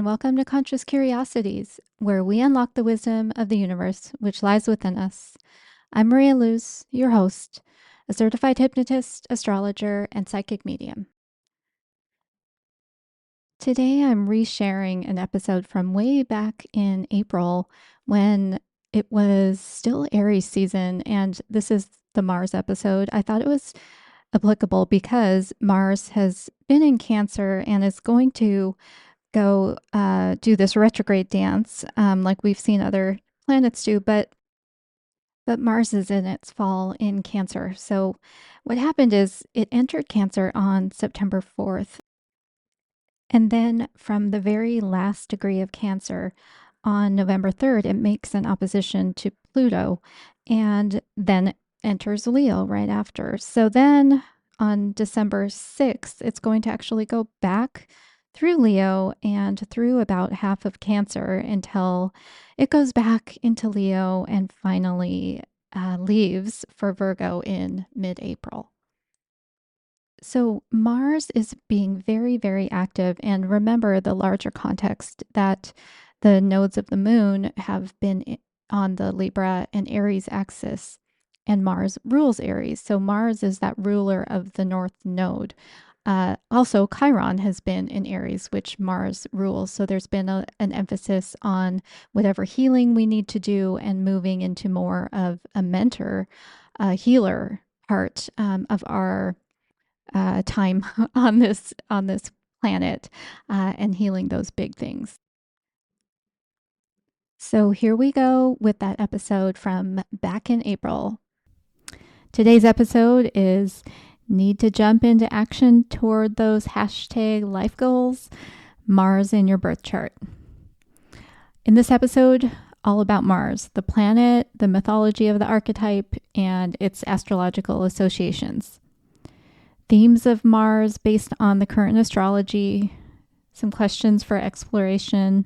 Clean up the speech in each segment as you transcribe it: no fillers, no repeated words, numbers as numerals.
and welcome to Conscious Curiosities, where we unlock the wisdom of the universe which lies within us. I'm Maria Luz, your host, a certified hypnotist, astrologer, and psychic medium. Today I'm resharing an episode from way back in April when it was still Aries season, and this is the Mars episode. I thought it was applicable because Mars has been in Cancer and is going to go do this retrograde dance like we've seen other planets do, but Mars is in its fall in Cancer. So what happened is it entered Cancer on September 4th. And then from the very last degree of Cancer on November 3rd, it makes an opposition to Pluto and then enters Leo right after. So then on December 6th, it's going to actually go back through Leo and through about half of Cancer until it goes back into Leo and finally leaves for Virgo in mid-April. So Mars is being very, very active. And remember the larger context that the nodes of the moon have been on the Libra and Aries axis, and Mars rules Aries. So Mars is that ruler of the North Node. Also, Chiron has been in Aries, which Mars rules. So there's been an emphasis on whatever healing we need to do and moving into more of a mentor, healer part of our time on this planet and healing those big things. So here we go with that episode from back in April. Today's episode is need to jump into action toward those hashtag life goals, Mars in your birth chart. In this episode, all about Mars, the planet, the mythology of the archetype, and its astrological associations. Themes of Mars based on the current astrology, some questions for exploration,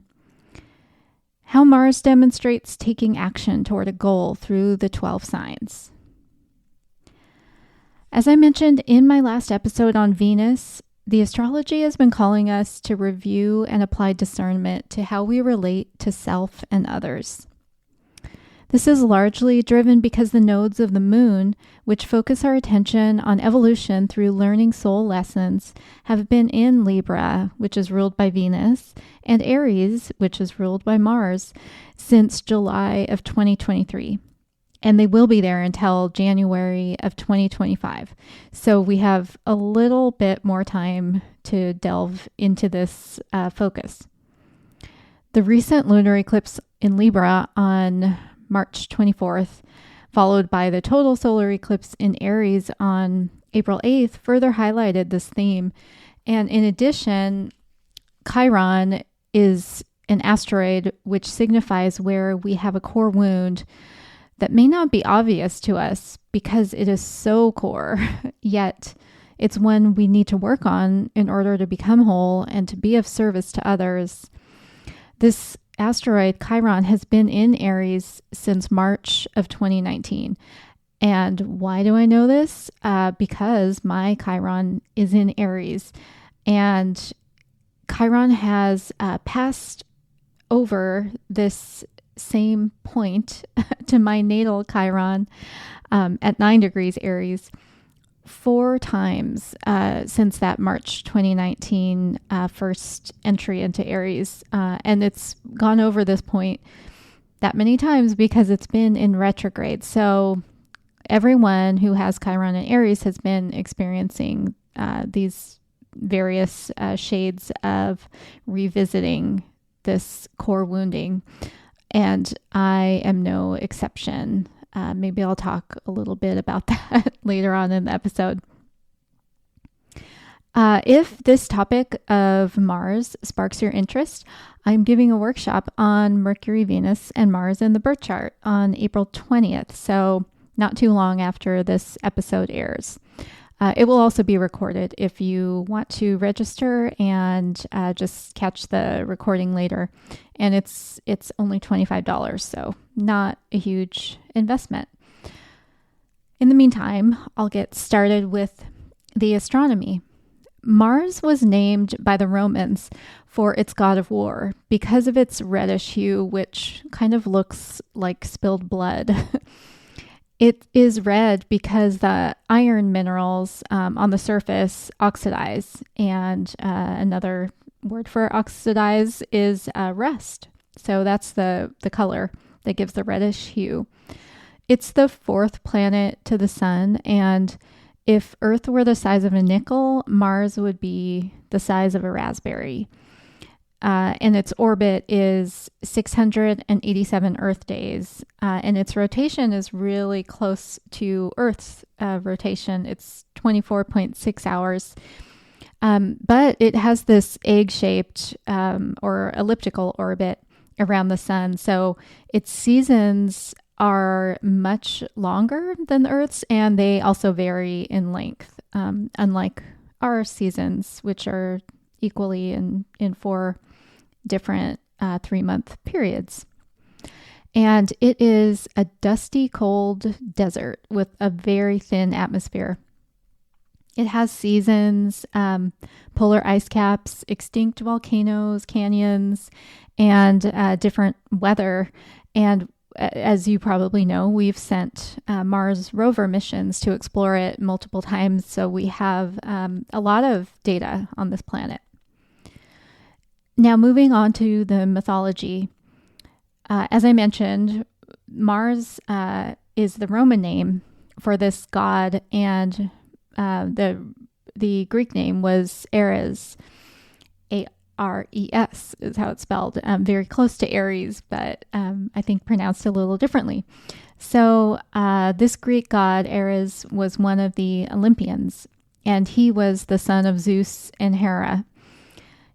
how Mars demonstrates taking action toward a goal through the 12 signs. As I mentioned in my last episode on Venus, the astrology has been calling us to review and apply discernment to how we relate to self and others. This is largely driven because the nodes of the moon, which focus our attention on evolution through learning soul lessons, have been in Libra, which is ruled by Venus, and Aries, which is ruled by Mars, since July of 2023. And they will be there until January of 2025. So we have a little bit more time to delve into this focus. The recent lunar eclipse in Libra on March 24th, followed by the total solar eclipse in Aries on April 8th, further highlighted this theme. And in addition, Chiron is an asteroid which signifies where we have a core wound that may not be obvious to us because it is so core, yet it's one we need to work on in order to become whole and to be of service to others. This asteroid, Chiron, has been in Aries since March of 2019. And why do I know this? Because my Chiron is in Aries. And Chiron has passed over this same point to my natal Chiron at 9 degrees Aries 4 times since that March 2019 first entry into Aries. And it's gone over this point that many times because it's been in retrograde. So everyone who has Chiron in Aries has been experiencing these various shades of revisiting this core wounding. And I am no exception. Maybe I'll talk a little bit about that later on in the episode. If this topic of Mars sparks your interest, I'm giving a workshop on Mercury, Venus, and Mars in the birth chart on April 20th, so not too long after this episode airs. It will also be recorded if you want to register and just catch the recording later. And it's only $25, so not a huge investment. In the meantime, I'll get started with the astronomy. Mars was named by the Romans for its god of war because of its reddish hue, which kind of looks like spilled blood. It is red because the iron minerals on the surface oxidize, and another word for oxidize is rust. So that's the color that gives the reddish hue. It's the fourth planet to the sun, and if Earth were the size of a nickel, Mars would be the size of a raspberry. And its orbit is 687 Earth days, and its rotation is really close to Earth's rotation. It's 24.6 hours. But it has this egg-shaped or elliptical orbit around the sun, so its seasons are much longer than Earth's, and they also vary in length, unlike our seasons, which are equally in 4 different 3-month periods. And it is a dusty, cold desert with a very thin atmosphere. It has seasons, polar ice caps, extinct volcanoes, canyons, and different weather. And as you probably know, we've sent Mars rover missions to explore it multiple times, so we have a lot of data on this planet. Now, moving on to the mythology. As I mentioned, Mars is the Roman name for this god, and the Greek name was Ares. Ares is how it's spelled. Very close to Aries, but I think pronounced a little differently. So this Greek god, Ares, was one of the Olympians, and he was the son of Zeus and Hera.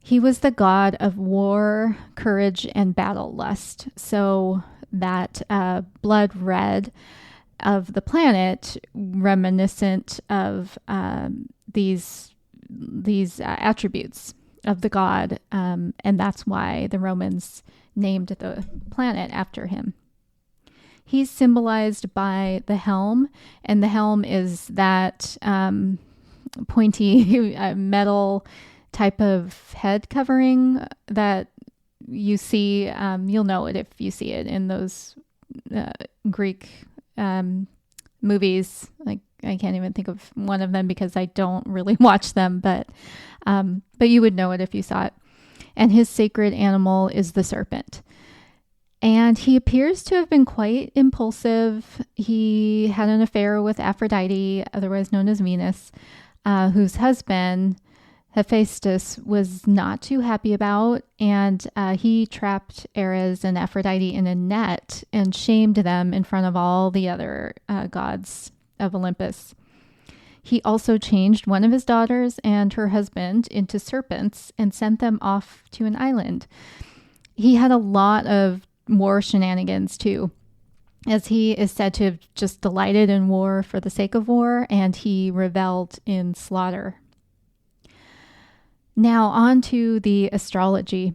He was the god of war, courage, and battle lust. So that blood red of the planet, reminiscent of these attributes of the god, and that's why the Romans named the planet after him. He's symbolized by the helm, and the helm is that pointy metal type of head covering that you see. You'll know it if you see it in those Greek movies. Like, I can't even think of one of them because I don't really watch them, but you would know it if you saw it. And his sacred animal is the serpent. And he appears to have been quite impulsive. He had an affair with Aphrodite, otherwise known as Venus, whose husband, Hephaestus, was not too happy about, and he trapped Ares and Aphrodite in a net and shamed them in front of all the other gods of Olympus. He also changed one of his daughters and her husband into serpents and sent them off to an island. He had a lot of war shenanigans too, as he is said to have just delighted in war for the sake of war, and he reveled in slaughter. Now on to the astrology.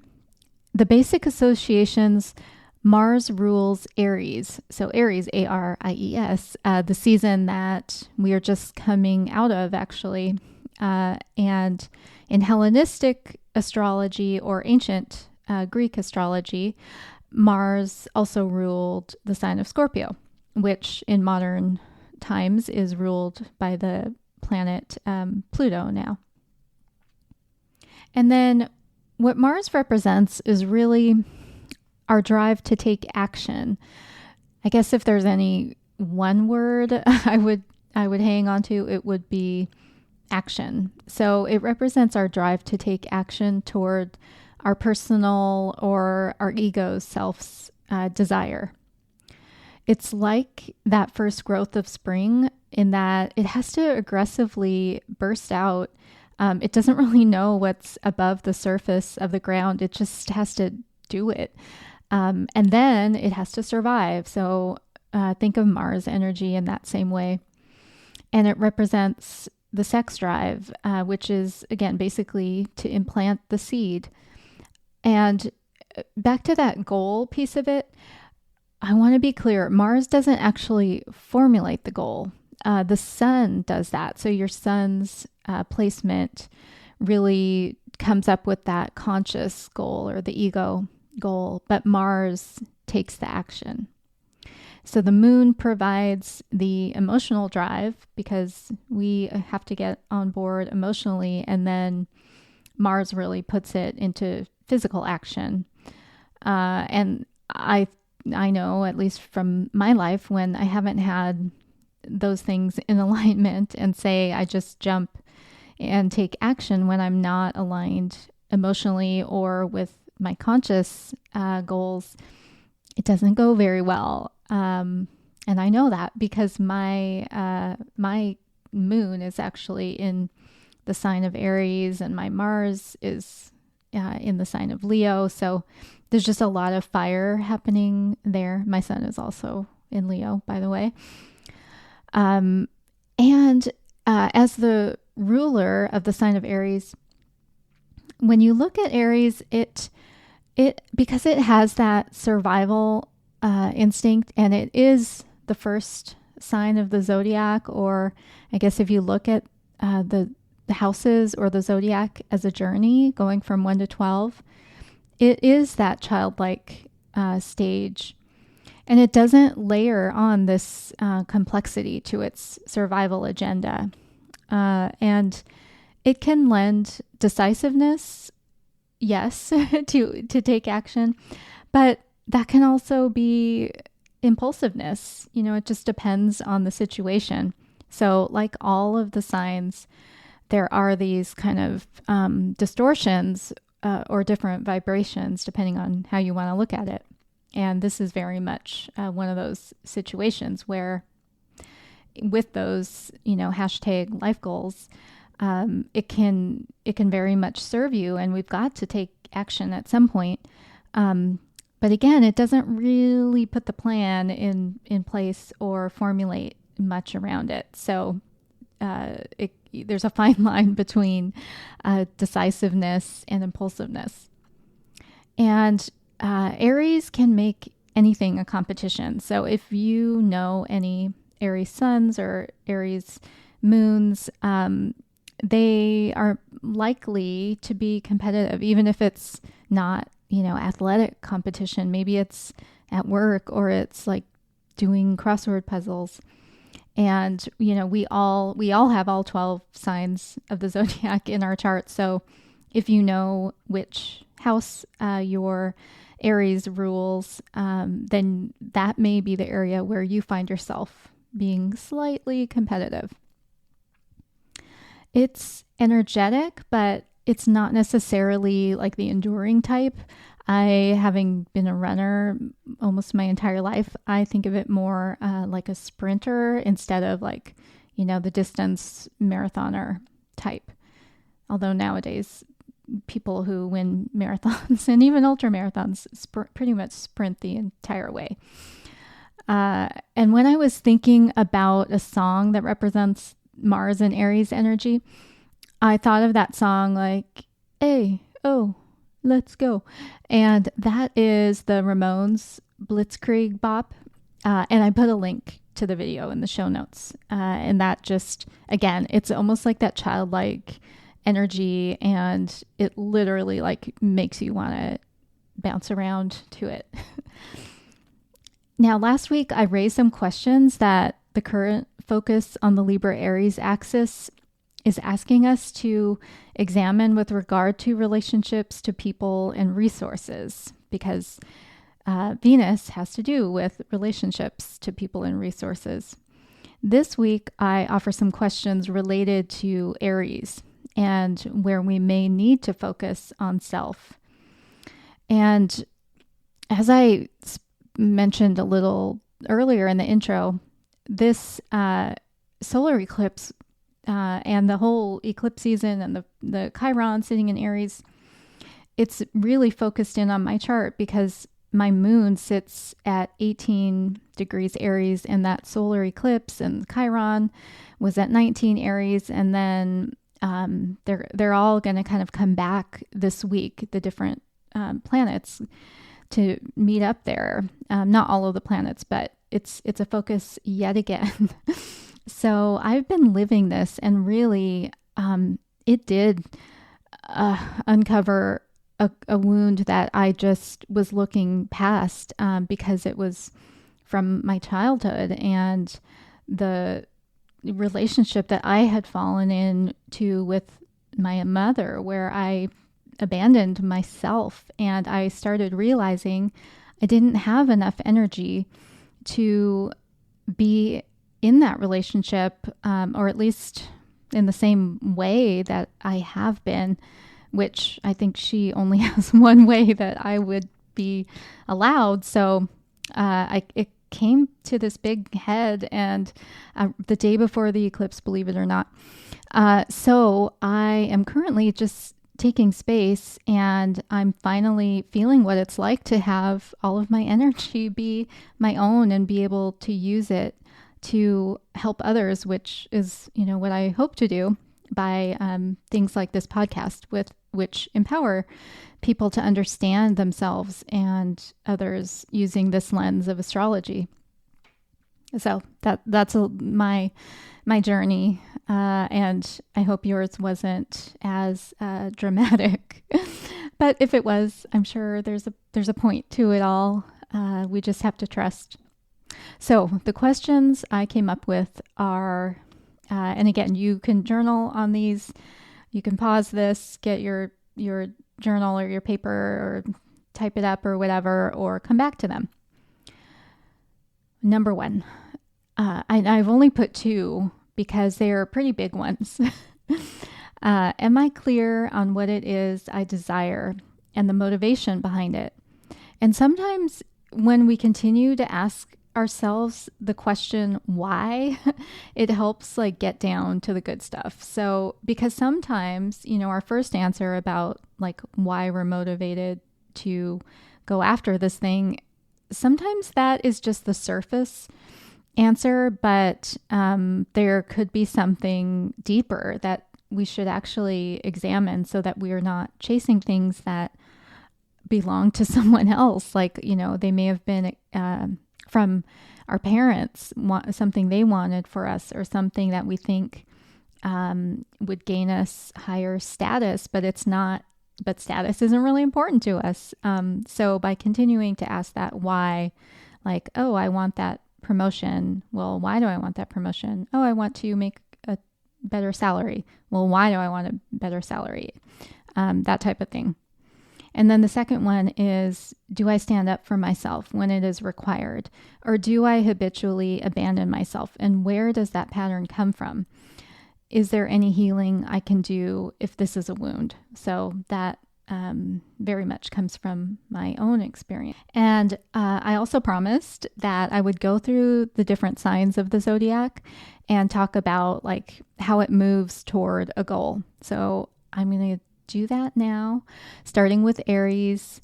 The basic associations: Mars rules Aries. So Aries, Aries, the season that we are just coming out of, actually. And in Hellenistic astrology or ancient Greek astrology, Mars also ruled the sign of Scorpio, which in modern times is ruled by the planet Pluto now. And then what Mars represents is really our drive to take action. I guess if there's any one word I would hang on to, it would be action. So it represents our drive to take action toward our personal or our ego's self's desire. It's like that first growth of spring in that it has to aggressively burst out. It doesn't really know what's above the surface of the ground. It just has to do it. And then it has to survive. So think of Mars energy in that same way. And it represents the sex drive, which is, again, basically to implant the seed. And back to that goal piece of it, I want to be clear. Mars doesn't actually formulate the goal. The sun does that. So your sun's placement really comes up with that conscious goal or the ego goal, but Mars takes the action. So the moon provides the emotional drive because we have to get on board emotionally, and then Mars really puts it into physical action. And I know, at least from my life, when I haven't had those things in alignment and say I just jump and take action when I'm not aligned emotionally or with my conscious goals, it doesn't go very well. And I know that because my moon is actually in the sign of Aries, and my Mars is in the sign of Leo. So there's just a lot of fire happening there. My sun is also in Leo, by the way. And as the ruler of the sign of Aries, when you look at Aries, it because it has that survival instinct, and it is the first sign of the zodiac, or I guess if you look at the houses or the zodiac as a journey going from 1 to 12, it is that childlike stage, and it doesn't layer on this complexity to its survival agenda, and it can lend decisiveness, yes, to take action, but that can also be impulsiveness. It just depends on the situation. So like all of the signs, there are these kind of distortions or different vibrations depending on how you want to look at it. And this is very much one of those situations where with those, hashtag life goals, it can very much serve you, and we've got to take action at some point. But again, it doesn't really put the plan in place or formulate much around it. So there's a fine line between decisiveness and impulsiveness. And Aries can make anything a competition. So if you know any Aries suns or Aries moons, they are likely to be competitive, even if it's not, athletic competition. Maybe it's at work, or it's like doing crossword puzzles. And, we all have all 12 signs of the zodiac in our chart. So if you know which house your Aries rules, then that may be the area where you find yourself being slightly competitive. It's energetic, but it's not necessarily like the enduring type. Having been a runner almost my entire life, I think of it more like a sprinter instead of like, the distance marathoner type. Although nowadays, people who win marathons and even ultra marathons pretty much sprint the entire way. And when I was thinking about a song that represents Mars and Aries energy, I thought of that song like, hey, oh, let's go. And that is the Ramones Blitzkrieg Bop. And I put a link to the video in the show notes. And that just, again, it's almost like that childlike energy, and it literally like makes you want to bounce around to it. Now, last week I raised some questions that the current focus on the Libra-Aries axis is asking us to examine with regard to relationships to people and resources, because Venus has to do with relationships to people and resources. This week, I offer some questions related to Aries and where we may need to focus on self. And as I mentioned a little earlier in the intro, this solar eclipse and the whole eclipse season and the Chiron sitting in Aries, it's really focused in on my chart because my moon sits at 18 degrees Aries in that solar eclipse, and Chiron was at 19 Aries, and then they're all going to kind of come back this week, the different planets, to meet up there. Not all of the planets, but it's a focus yet again. So I've been living this, and really it did uncover a wound that I just was looking past because it was from my childhood and the relationship that I had fallen into with my mother, where I abandoned myself, and I started realizing I didn't have enough energy to be in that relationship, or at least in the same way that I have been, which I think she only has one way that I would be allowed. So it came to this big head, and the day before the eclipse, believe it or not. So I am currently just taking space, and I'm finally feeling what it's like to have all of my energy be my own and be able to use it to help others, which is, what I hope to do by things like this podcast, with which empower people to understand themselves and others using this lens of astrology. So that's my journey, and I hope yours wasn't as dramatic. But if it was, I'm sure there's a point to it all. We just have to trust. So the questions I came up with are, and again, you can journal on these. You can pause this, get your journal or your paper, or type it up or whatever, or come back to them. Number one, I've only put two because they're pretty big ones. Am I clear on what it is I desire and the motivation behind it? And sometimes when we continue to ask ourselves the question why, it helps get down to the good stuff. So because sometimes, our first answer about why we're motivated to go after this thing, sometimes that is just the surface answer, but there could be something deeper that we should actually examine, so that we are not chasing things that belong to someone else. They may have been from our parents, something they wanted for us, or something that we think would gain us higher status, but it's not. But status isn't really important to us. So by continuing to ask that why, oh, I want that promotion. Well, why do I want that promotion? Oh, I want to make a better salary. Well, why do I want a better salary? That type of thing. And then the second one is, do I stand up for myself when it is required? Or do I habitually abandon myself? And where does that pattern come from? Is there any healing I can do if this is a wound? So that very much comes from my own experience. And I also promised that I would go through the different signs of the zodiac and talk about how it moves toward a goal. So I'm going to do that now, starting with Aries.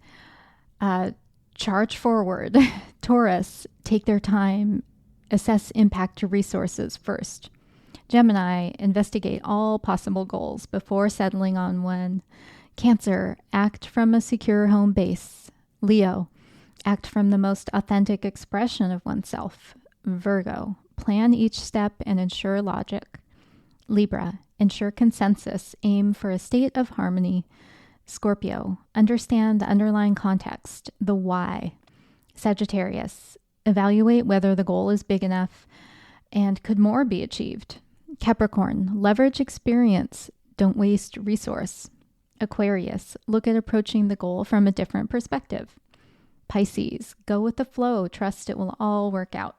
Charge forward. Taurus, take their time, assess impact to resources first. Gemini, investigate all possible goals before settling on one. Cancer, act from a secure home base. Leo, act from the most authentic expression of oneself. Virgo, plan each step and ensure logic. Libra, ensure consensus, aim for a state of harmony. Scorpio, understand the underlying context, the why. Sagittarius, evaluate whether the goal is big enough and could more be achieved. Capricorn, leverage experience, don't waste resource. Aquarius, look at approaching the goal from a different perspective. Pisces, go with the flow, trust it will all work out.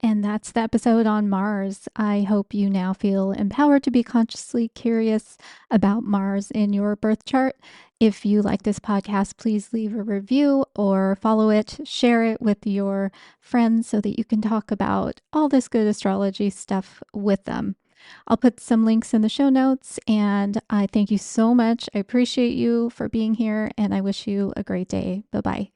And that's the episode on Mars. I hope you now feel empowered to be consciously curious about Mars in your birth chart. If you like this podcast, please leave a review or follow it, share it with your friends so that you can talk about all this good astrology stuff with them. I'll put some links in the show notes, and I thank you so much. I appreciate you for being here, and I wish you a great day. Bye-bye.